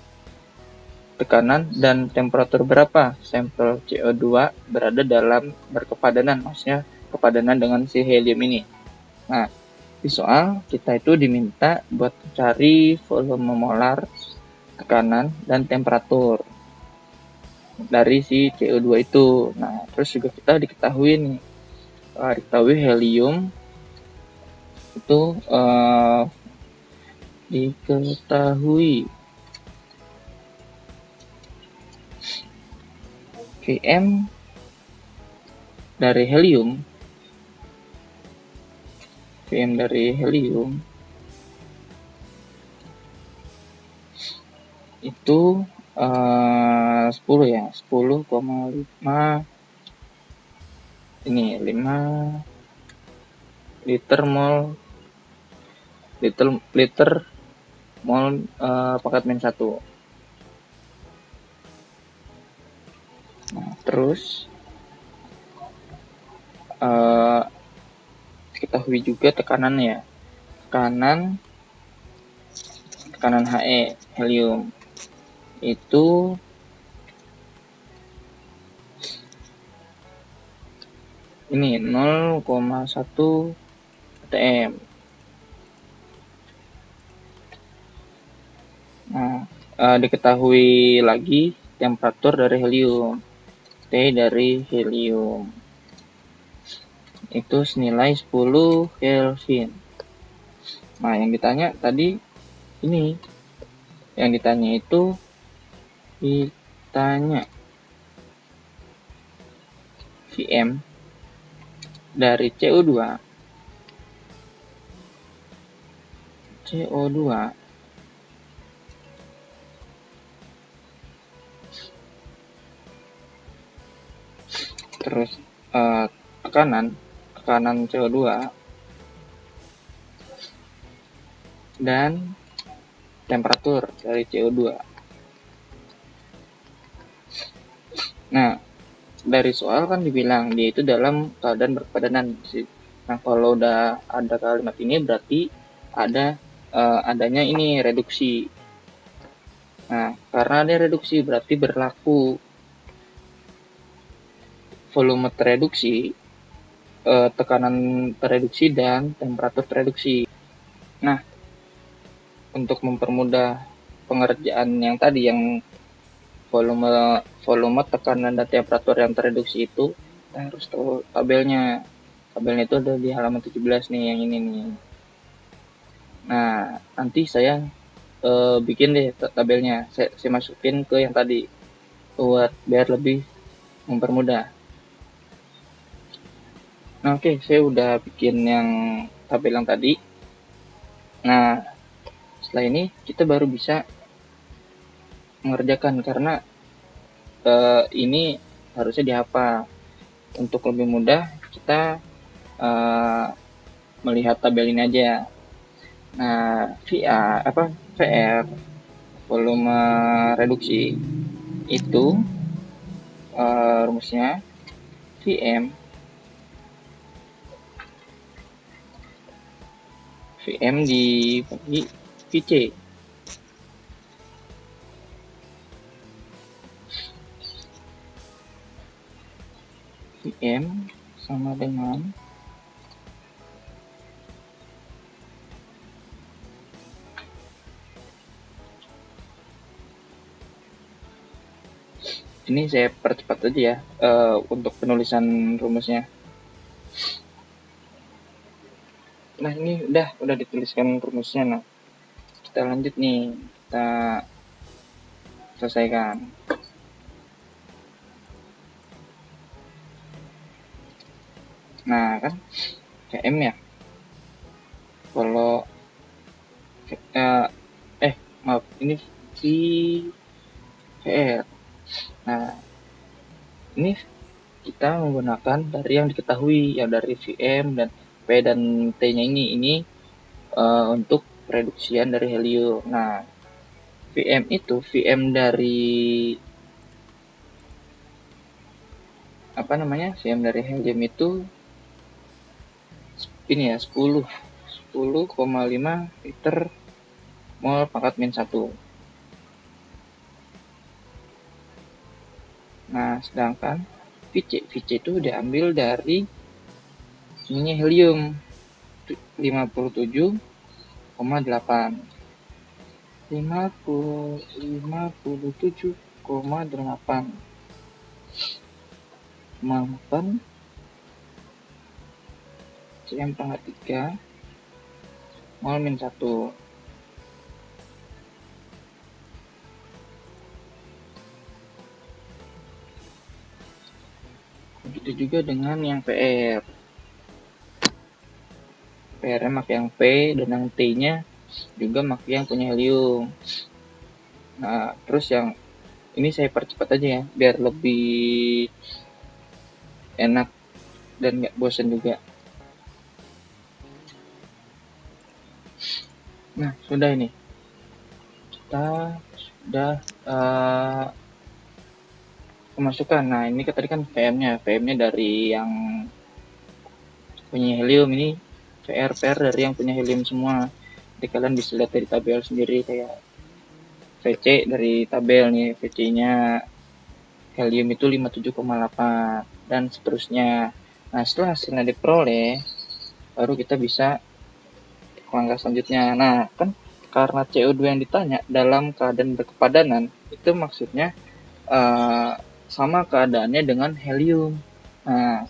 Tekanan dan temperatur berapa sampel CO2 berada dalam berkepadanan, maksudnya kepadanan dengan si helium ini. Nah, di soal kita itu diminta buat cari volume molar, tekanan, dan temperatur dari si CO2 itu. Nah, terus juga kita diketahui helium itu diketahui Vm dari helium itu 10 ya, 10,5 ini 5 liter mol pangkat min 1. Nah, terus ketahui juga tekanannya. Tekanan He helium itu ini 0,1 atm. Nah, diketahui lagi temperatur dari helium, T dari helium itu senilai 10 Kelvin. Nah, yang ditanya tadi ini, yang ditanya itu Vm dari CO2 terus tekanan CO2 dan temperatur dari CO2. Nah, dari soal kan dibilang dia itu dalam keadaan berkepadanan. Nah, kalau udah ada kalimat ini berarti adanya ini reduksi. Nah, karena ada reduksi berarti berlaku volume tereduksi, tekanan tereduksi, dan temperatur tereduksi. Nah, untuk mempermudah pengerjaan yang tadi, yang volume, tekanan, dan temperatur yang tereduksi itu, kita harus tahu tabelnya. Tabelnya itu ada di halaman 17 nih, yang ini nih. Nah, nanti saya bikin deh tabelnya. Saya masukin ke yang tadi buat biar lebih mempermudah. Nah, oke, saya udah bikin yang tabel yang tadi. Nah, setelah ini kita baru bisa mengerjakan karena ini harusnya dihafal. Untuk lebih mudah kita melihat tabel ini aja. Nah, VR volume reduksi itu rumusnya VM dibagi VC. VM sama dengan ini, saya percepat aja ya untuk penulisan rumusnya. Nah, ini udah dituliskan rumusnya. Nah, kita lanjut nih, kita selesaikan. Nah, kan VM ya. Kalau maaf, ini VR. Nah, ini kita menggunakan dari yang diketahui, yang dari VM dan P dan T-nya ini untuk reduksian dari helium. Nah, VM dari VM dari helium itu ini ya 10,5 liter mol pangkat min 1. Nah, sedangkan VC itu diambil dari ininya helium 57,8. 57,8 makan cm pangkat 3 mol min 1. Begitu juga dengan yang PR. PR-nya pakai yang P dan yang T-nya juga pakai yang punya helium. Nah, terus yang ini saya percepat aja ya, biar lebih enak dan nggak bosan juga. Nah, sudah ini. Kita sudah kemasukan. Nah, ini tadi kan VM-nya. VM-nya dari yang punya helium, ini VR dari yang punya helium semua. Jadi kalian bisa lihat dari tabel sendiri, kayak VC dari tabel nih, VC-nya helium itu 57,8 dan seterusnya. Nah, setelah hasilnya diperoleh, baru kita bisa ke langkah selanjutnya. Nah, kan karena CO2 yang ditanya dalam keadaan berkepadanan, itu maksudnya sama keadaannya dengan helium. Nah,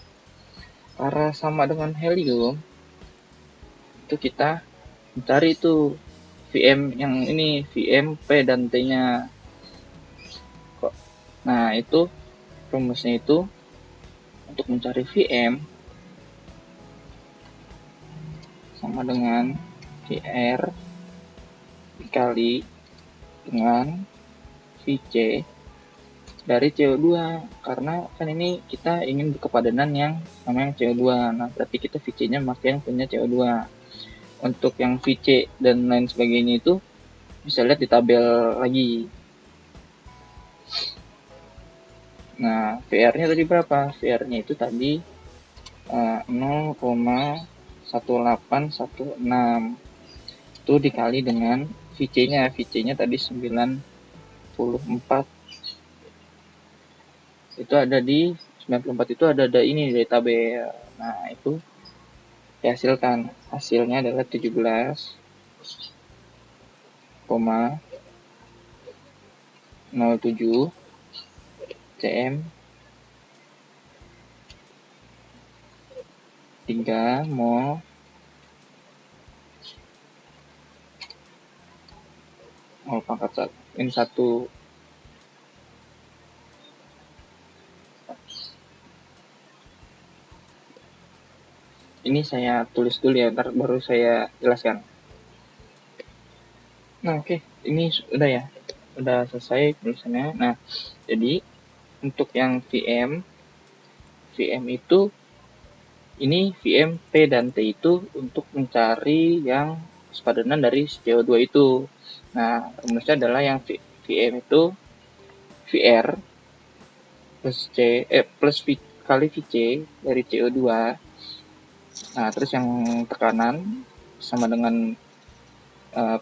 karena sama dengan helium, itu kita mencari itu VM yang ini, VM P dan T-nya. Nah, itu rumusnya itu untuk mencari VM sama dengan VR dikali dengan VC dari CO2, karena kan ini kita ingin berkepadanan yang namanya CO2. Nah, berarti kita VC-nya pakai yang punya CO2. Untuk yang VC dan lain sebagainya itu bisa lihat di tabel lagi. Nah, VR-nya tadi berapa? VR-nya itu tadi 0,1816 itu dikali dengan VC-nya. VC-nya tadi 94. Itu ada di 94, itu ada ini dari tabel. Nah, itu dihasilkan. Hasilnya adalah 17,07 cm 3 mol pangkat 1. Ini 1. Ini saya tulis dulu ya, ntar baru saya jelaskan. Nah, oke. Ini sudah ya. Udah selesai tulisannya. Nah, jadi untuk yang VM itu ini VM P dan T itu untuk mencari yang sepadanan dari CO2 itu. Nah, rumusnya adalah yang VM itu VR plus V kali Vc dari CO2. Nah, terus yang tekanan sama dengan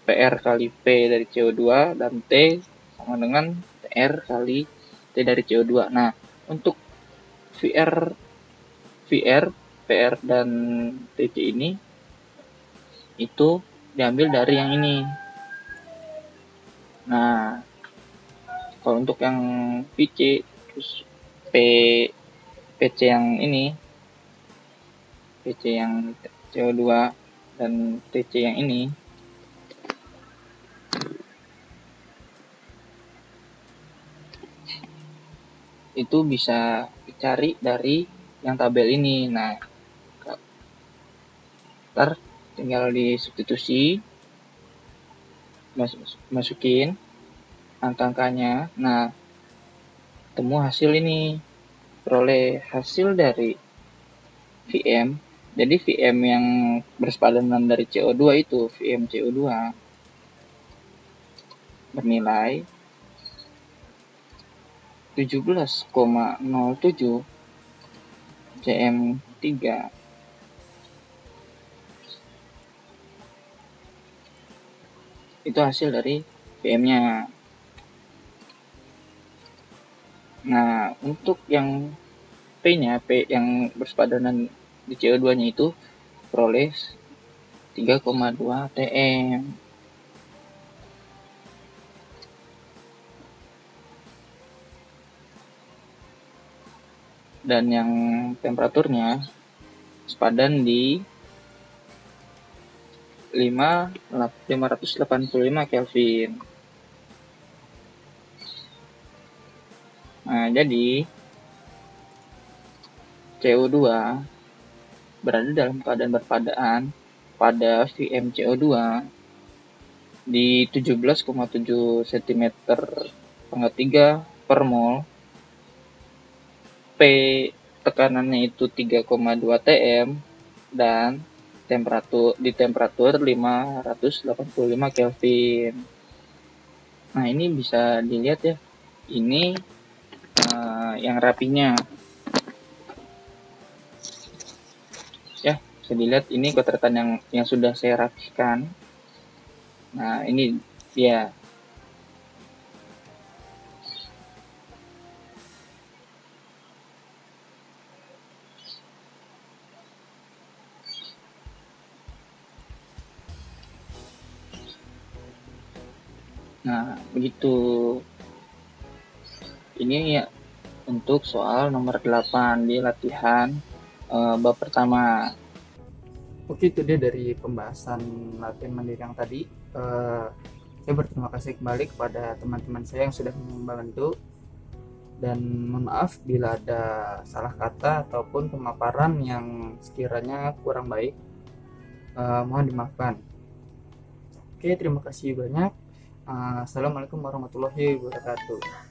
PR kali P dari CO2 dan T sama dengan PR kali T dari CO2. Nah, untuk VR, PR dan TC ini itu diambil dari yang ini. Nah, kalau untuk yang VC terus PC yang ini, PC yang CO2 dan TC yang ini itu bisa dicari dari yang tabel ini. Nah, ntar tinggal disubstitusi, masukin angka-angkanya. Nah, temu hasil ini, peroleh hasil dari VM. Jadi VM yang bersepadanan dari CO2 itu, VM CO2 bernilai 17,07 cm3. Itu hasil dari VM-nya. Nah, untuk yang P-nya, P yang bersepadanan di CO2-nya itu peroleh 3,2 TM. Dan yang temperaturnya sepadan di 585 Kelvin. Nah, jadi CO2 berada dalam keadaan berpadaan pada VM CO2 di 17,7 cm pangkat 3 per mol. P tekanannya itu 3,2 TM dan temperatur 585 Kelvin. Nah, ini bisa dilihat ya. Ini yang rapinya. Ya, bisa dilihat ini kotak-kotak yang sudah saya rapikan. Nah, ini dia. Nah, begitu. Ini ya untuk soal nomor 8 di latihan bab pertama. Oke, itu dia dari pembahasan latihan mandiri yang tadi. Saya berterima kasih kembali kepada teman-teman saya yang sudah membantu, dan mohon maaf bila ada salah kata ataupun pemaparan yang sekiranya kurang baik. Mohon dimaafkan. Oke, terima kasih banyak. Assalamualaikum warahmatullahi wabarakatuh.